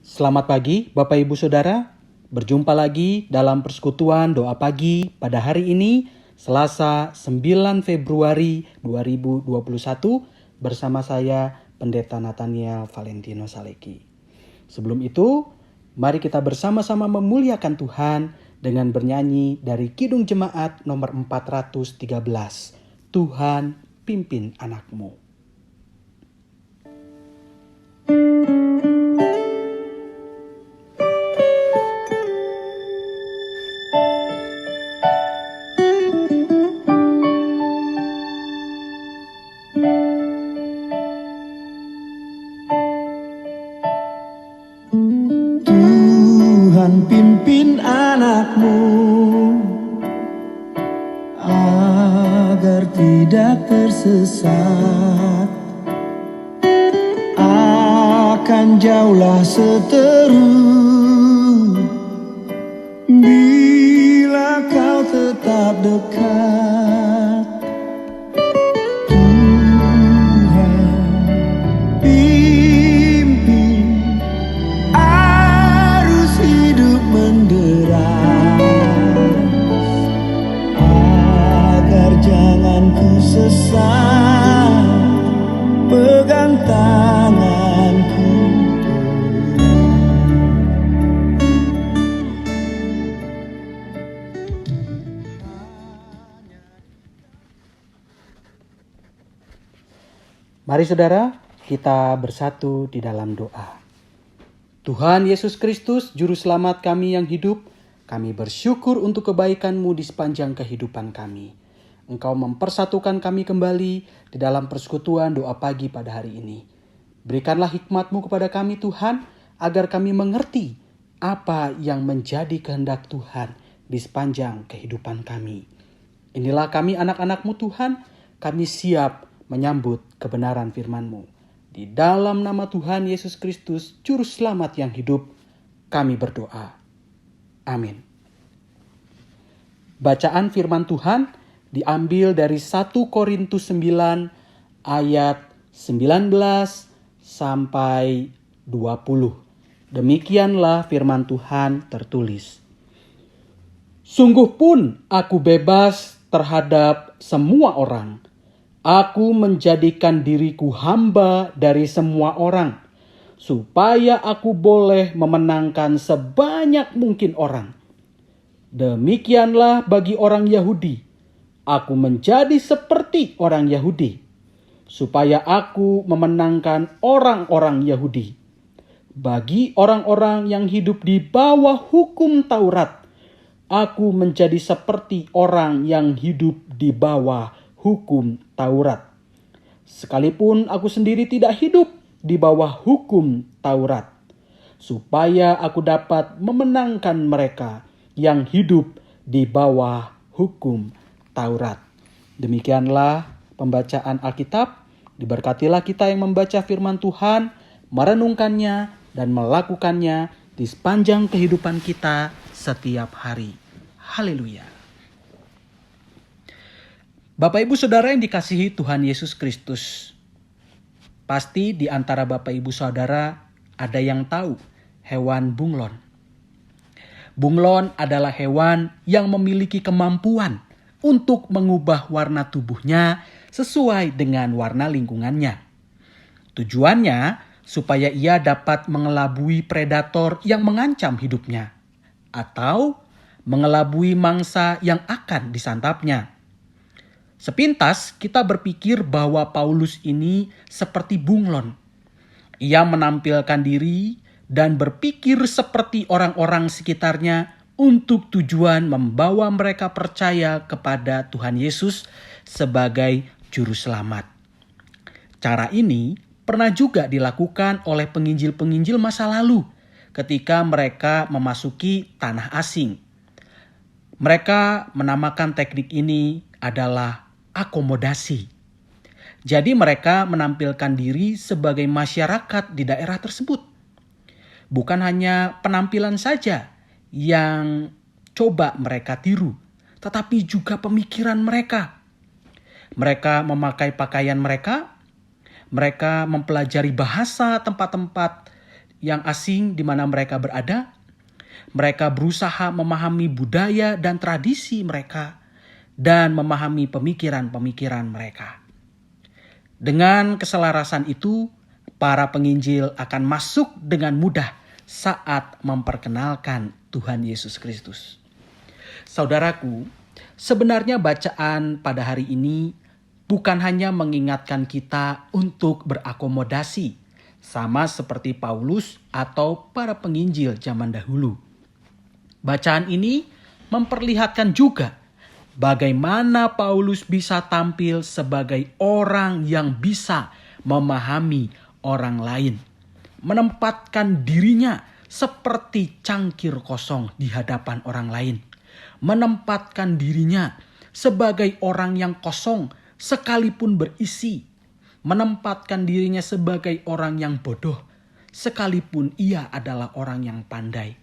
Selamat pagi Bapak Ibu Saudara. Berjumpa lagi dalam persekutuan doa pagi pada hari ini Selasa 9 Februari 2021 bersama saya Pendeta Nathaniel Valentino Saleki. Sebelum itu, mari kita bersama-sama memuliakan Tuhan dengan bernyanyi dari Kidung Jemaat nomor 413. Tuhan pimpin anakmu. Tuhan pimpin anakmu agar tidak tersesat, akan jauhlah seteru bila kau tetap dekat. Tuhan pimpin arus hidup menderas, agar jangan ku sesat, pegang tanganku. Mari saudara, kita bersatu di dalam doa. Tuhan Yesus Kristus, Juru Selamat kami yang hidup, kami bersyukur untuk kebaikan-Mu di sepanjang kehidupan kami. Engkau mempersatukan kami kembali di dalam persekutuan doa pagi pada hari ini. Berikanlah hikmat-Mu kepada kami Tuhan, agar kami mengerti apa yang menjadi kehendak Tuhan di sepanjang kehidupan kami. Inilah kami anak-anak-Mu Tuhan, kami siap menyambut kebenaran firman-Mu. Di dalam nama Tuhan Yesus Kristus, Juru Selamat yang hidup, kami berdoa. Amin. Bacaan firman Tuhan diambil dari 1 Korintus 9 ayat 19 sampai 20. Demikianlah firman Tuhan tertulis. Sungguh pun aku bebas terhadap semua orang. Aku menjadikan diriku hamba dari semua orang, supaya aku boleh memenangkan sebanyak mungkin orang. Demikianlah bagi orang Yahudi. Aku menjadi seperti orang Yahudi, supaya aku memenangkan orang-orang Yahudi. Bagi orang-orang yang hidup di bawah hukum Taurat, aku menjadi seperti orang yang hidup di bawah hukum Taurat. Sekalipun aku sendiri tidak hidup di bawah hukum Taurat, supaya aku dapat memenangkan mereka yang hidup di bawah hukum Taurat. Demikianlah pembacaan Alkitab. Diberkatilah kita yang membaca firman Tuhan, merenungkannya dan melakukannya di sepanjang kehidupan kita setiap hari. Haleluya. Bapak Ibu Saudara yang dikasihi Tuhan Yesus Kristus, pasti di antara Bapak Ibu Saudara ada yang tahu hewan bunglon. Bunglon adalah hewan yang memiliki kemampuan untuk mengubah warna tubuhnya sesuai dengan warna lingkungannya. Tujuannya supaya ia dapat mengelabui predator yang mengancam hidupnya atau mengelabui mangsa yang akan disantapnya. Sepintas kita berpikir bahwa Paulus ini seperti bunglon. Ia menampilkan diri dan berpikir seperti orang-orang sekitarnya untuk tujuan membawa mereka percaya kepada Tuhan Yesus sebagai Juru Selamat. Cara ini pernah juga dilakukan oleh penginjil-penginjil masa lalu ketika mereka memasuki tanah asing. Mereka menamakan teknik ini adalah akomodasi. Jadi mereka menampilkan diri sebagai masyarakat di daerah tersebut. Bukan hanya penampilan saja yang coba mereka tiru, tetapi juga pemikiran mereka. Mereka memakai pakaian mereka mempelajari bahasa tempat-tempat yang asing di mana mereka berada. Mereka berusaha memahami budaya dan tradisi mereka dan memahami pemikiran-pemikiran mereka. Dengan keselarasan itu, para penginjil akan masuk dengan mudah saat memperkenalkan Tuhan Yesus Kristus. Saudaraku, sebenarnya bacaan pada hari ini bukan hanya mengingatkan kita untuk berakomodasi, sama seperti Paulus atau para penginjil zaman dahulu. Bacaan ini memperlihatkan juga bagaimana Paulus bisa tampil sebagai orang yang bisa memahami orang lain, menempatkan dirinya seperti cangkir kosong di hadapan orang lain, menempatkan dirinya sebagai orang yang kosong sekalipun berisi, menempatkan dirinya sebagai orang yang bodoh sekalipun ia adalah orang yang pandai.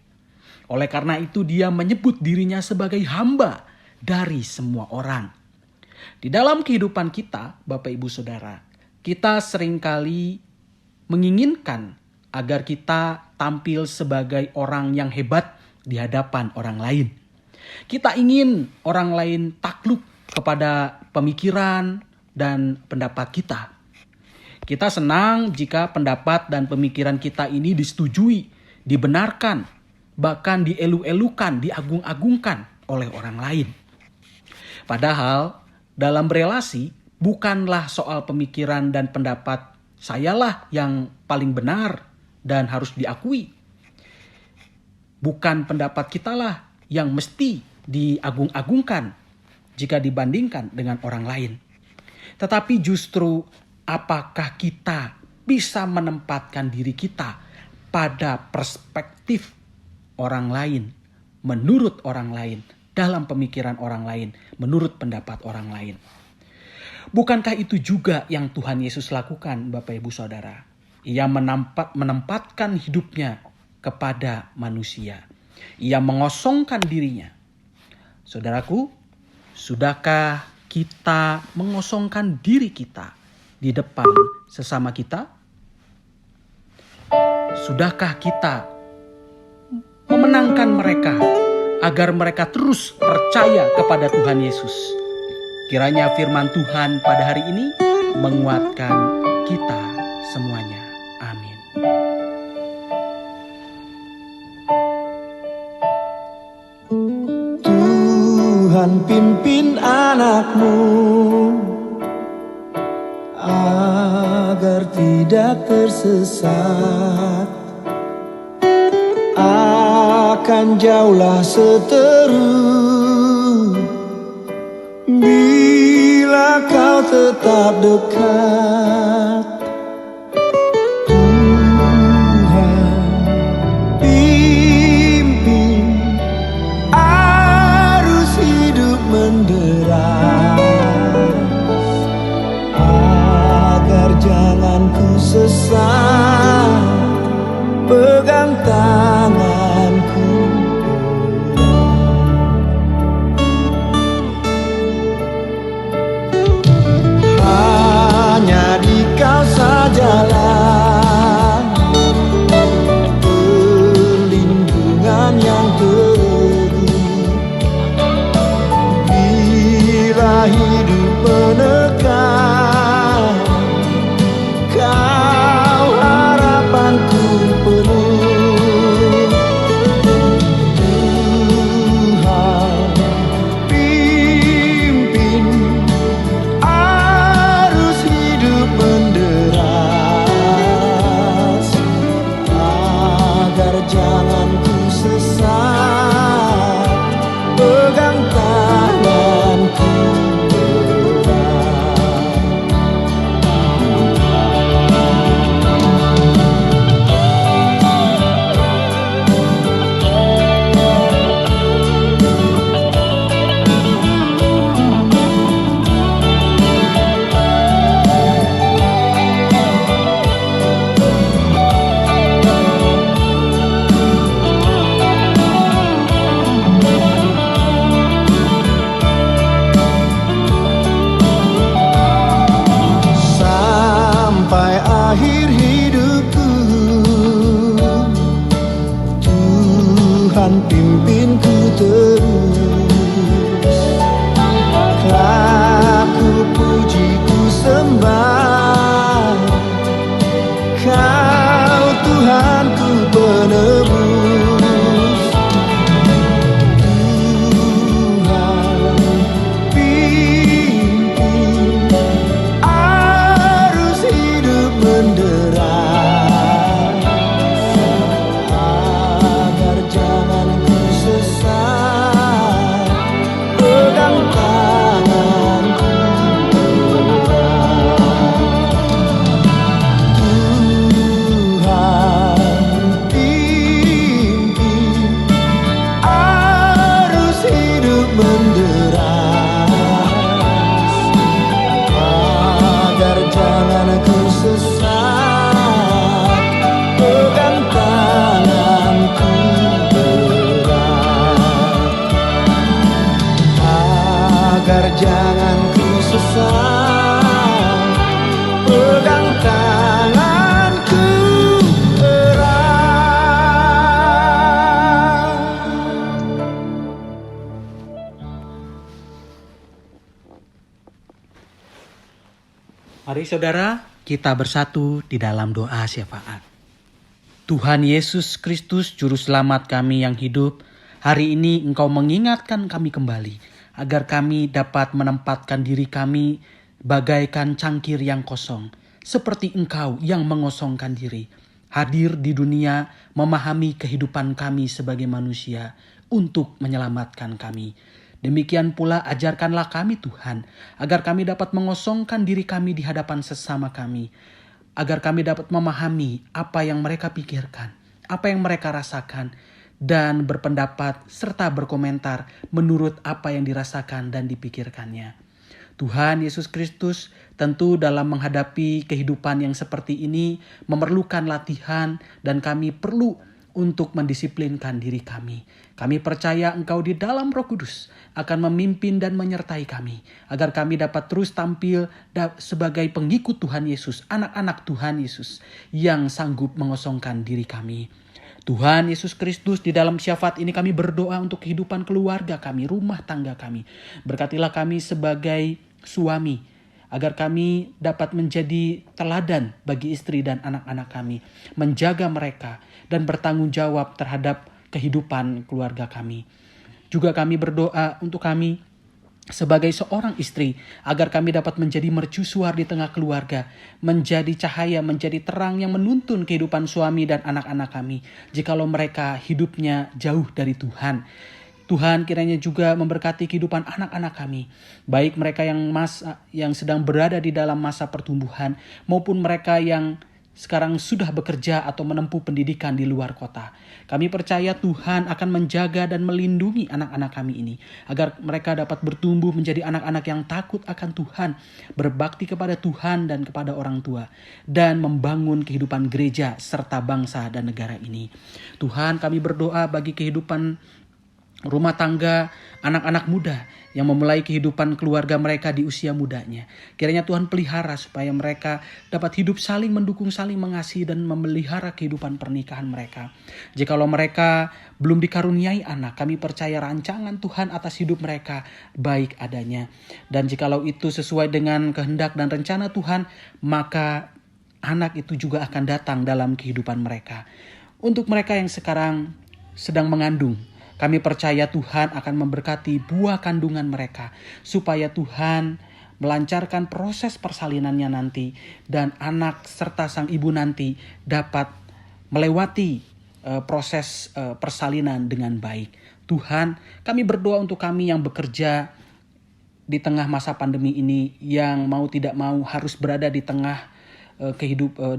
Oleh karena itu dia menyebut dirinya sebagai hamba dari semua orang. Di dalam kehidupan kita, Bapak Ibu Saudara, kita seringkali menginginkan agar kita tampil sebagai orang yang hebat di hadapan orang lain. Kita ingin orang lain takluk kepada pemikiran dan pendapat kita. Kita senang jika pendapat dan pemikiran kita ini disetujui, dibenarkan, bahkan dielu-elukan, diagung-agungkan oleh orang lain. Padahal dalam berelasi bukanlah soal pemikiran dan pendapat sayalah yang paling benar dan harus diakui. Bukan pendapat kitalah yang mesti diagung-agungkan jika dibandingkan dengan orang lain. Tetapi justru apakah kita bisa menempatkan diri kita pada perspektif orang lain, menurut orang lain, dalam pemikiran orang lain, menurut pendapat orang lain. Bukankah itu juga yang Tuhan Yesus lakukan, Bapak Ibu Saudara? Ia menempatkan hidupnya kepada manusia. Ia mengosongkan dirinya. Saudaraku, sudahkah kita mengosongkan diri kita di depan sesama kita? Sudahkah kita memenangkan mereka agar mereka terus percaya kepada Tuhan Yesus? Kiranya firman Tuhan pada hari ini menguatkan kita semuanya. Amin. Tuhan pimpin anakmu agar tidak tersesat, akan jauhlah seteru bila kau tetap dekat. Tuhan pimpin arus hidup menderas, agar jangan ku sesat, pegang tanganku. Hanya di kau sajalah perlindungan yang teguh bila hidup menekan. Kau harapanku penuh. Tuhan pimpinku terus. Ku puji ku sembah Kau Tuhanku penebus. Tuhan pimpin arus hidup menderas, agar jangan ku sesat. Pegang tanganku menderas, agar jangan ku sesat. Pegang tanganku erat, agar jangan ku sesat. Pegang tanganku erat. Mari saudara, kita bersatu di dalam doa syafaat. Tuhan Yesus Kristus, Juru Selamat kami yang hidup, hari ini Engkau mengingatkan kami kembali, agar kami dapat menempatkan diri kami bagaikan cangkir yang kosong, seperti Engkau yang mengosongkan diri, hadir di dunia memahami kehidupan kami sebagai manusia untuk menyelamatkan kami. Demikian pula ajarkanlah kami Tuhan, agar kami dapat mengosongkan diri kami di hadapan sesama kami, agar kami dapat memahami apa yang mereka pikirkan, apa yang mereka rasakan, dan berpendapat serta berkomentar menurut apa yang dirasakan dan dipikirkannya. Tuhan Yesus Kristus, tentu dalam menghadapi kehidupan yang seperti ini memerlukan latihan, dan kami perlu untuk mendisiplinkan diri kami. Kami percaya Engkau di dalam Roh Kudus akan memimpin dan menyertai kami, agar kami dapat terus tampil sebagai pengikut Tuhan Yesus, anak-anak Tuhan Yesus yang sanggup mengosongkan diri kami. Tuhan Yesus Kristus, di dalam syafaat ini kami berdoa untuk kehidupan keluarga kami, rumah tangga kami. Berkatilah kami sebagai suami, agar kami dapat menjadi teladan bagi istri dan anak-anak kami, menjaga mereka dan bertanggung jawab terhadap kehidupan keluarga kami. Juga kami berdoa untuk kami sebagai seorang istri, agar kami dapat menjadi mercusuar di tengah keluarga, menjadi cahaya, menjadi terang yang menuntun kehidupan suami dan anak-anak kami, jikalau mereka hidupnya jauh dari Tuhan. Tuhan kiranya juga memberkati kehidupan anak-anak kami, baik mereka yang sedang berada di dalam masa pertumbuhan, maupun mereka yang sekarang sudah bekerja atau menempuh pendidikan di luar kota. Kami percaya Tuhan akan menjaga dan melindungi anak-anak kami ini, agar mereka dapat bertumbuh menjadi anak-anak yang takut akan Tuhan, berbakti kepada Tuhan dan kepada orang tua, dan membangun kehidupan gereja serta bangsa dan negara ini. Tuhan, kami berdoa bagi kehidupan rumah tangga anak-anak muda yang memulai kehidupan keluarga mereka di usia mudanya. Kiranya Tuhan pelihara supaya mereka dapat hidup saling mendukung, saling mengasihi, dan memelihara kehidupan pernikahan mereka. Jikalau mereka belum dikaruniai anak, kami percaya rancangan Tuhan atas hidup mereka baik adanya. Dan jikalau itu sesuai dengan kehendak dan rencana Tuhan, maka anak itu juga akan datang dalam kehidupan mereka. Untuk mereka yang sekarang sedang mengandung, kami percaya Tuhan akan memberkati buah kandungan mereka, supaya Tuhan melancarkan proses persalinannya nanti, dan anak serta sang ibu nanti dapat melewati proses persalinan dengan baik. Tuhan, kami berdoa untuk kami yang bekerja di tengah masa pandemi ini, yang mau tidak mau harus berada di tengah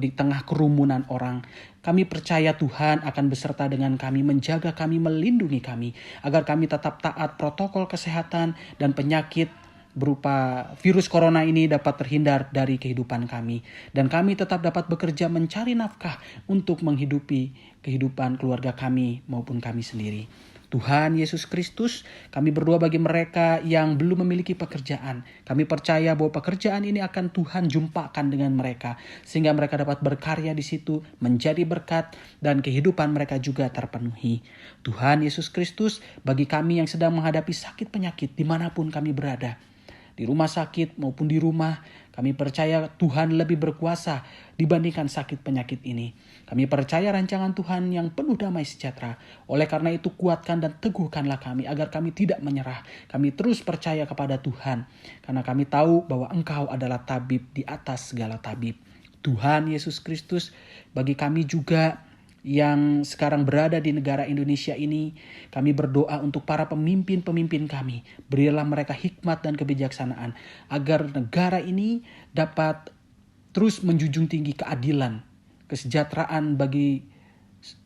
di tengah kerumunan orang. Kami percaya Tuhan akan beserta dengan kami, menjaga kami, melindungi kami, agar kami tetap taat protokol kesehatan dan penyakit berupa virus corona ini dapat terhindar dari kehidupan kami. Dan kami tetap dapat bekerja mencari nafkah untuk menghidupi kehidupan keluarga kami maupun kami sendiri. Tuhan Yesus Kristus, kami berdoa bagi mereka yang belum memiliki pekerjaan. Kami percaya bahwa pekerjaan ini akan Tuhan jumpakan dengan mereka, sehingga mereka dapat berkarya di situ, menjadi berkat, dan kehidupan mereka juga terpenuhi. Tuhan Yesus Kristus, bagi kami yang sedang menghadapi sakit penyakit dimanapun kami berada, di rumah sakit maupun di rumah, kami percaya Tuhan lebih berkuasa dibandingkan sakit penyakit ini. Kami percaya rancangan Tuhan yang penuh damai sejahtera. Oleh karena itu kuatkan dan teguhkanlah kami agar kami tidak menyerah. Kami terus percaya kepada Tuhan. Karena kami tahu bahwa Engkau adalah tabib di atas segala tabib. Tuhan Yesus Kristus, bagi kami juga yang sekarang berada di negara Indonesia ini, kami berdoa untuk para pemimpin-pemimpin kami. Berilah mereka hikmat dan kebijaksanaan agar negara ini dapat terus menjunjung tinggi keadilan, kesejahteraan bagi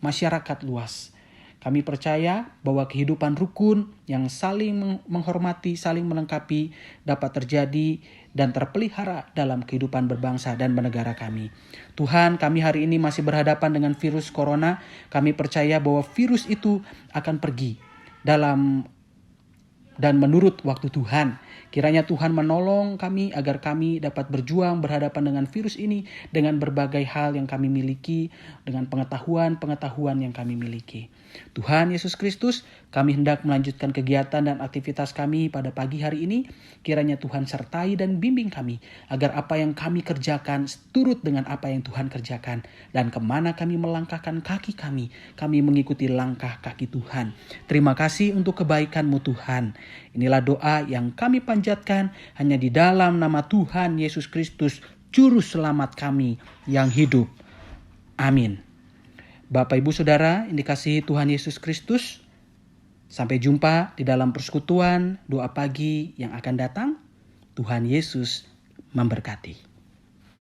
masyarakat luas. Kami percaya bahwa kehidupan rukun yang saling menghormati, saling melengkapi dapat terjadi dan terpelihara dalam kehidupan berbangsa dan bernegara kami. Tuhan, kami hari ini masih berhadapan dengan virus corona. Kami percaya bahwa virus itu akan pergi dan menurut waktu Tuhan. Kiranya Tuhan menolong kami agar kami dapat berjuang berhadapan dengan virus ini dengan berbagai hal yang kami miliki, dengan pengetahuan yang kami miliki. Tuhan Yesus Kristus, kami hendak melanjutkan kegiatan dan aktivitas kami pada pagi hari ini. Kiranya Tuhan sertai dan bimbing kami agar apa yang kami kerjakan seturut dengan apa yang Tuhan kerjakan. Dan kemana kami melangkahkan kaki kami mengikuti langkah kaki Tuhan. Terima kasih untuk kebaikan-Mu Tuhan. Inilah doa yang kami panjatkan hanya di dalam nama Tuhan Yesus Kristus, Juru Selamat kami yang hidup. Amin. Bapak Ibu Saudara yang dikasihi Tuhan Yesus Kristus, sampai jumpa di dalam persekutuan doa pagi yang akan datang. Tuhan Yesus memberkati.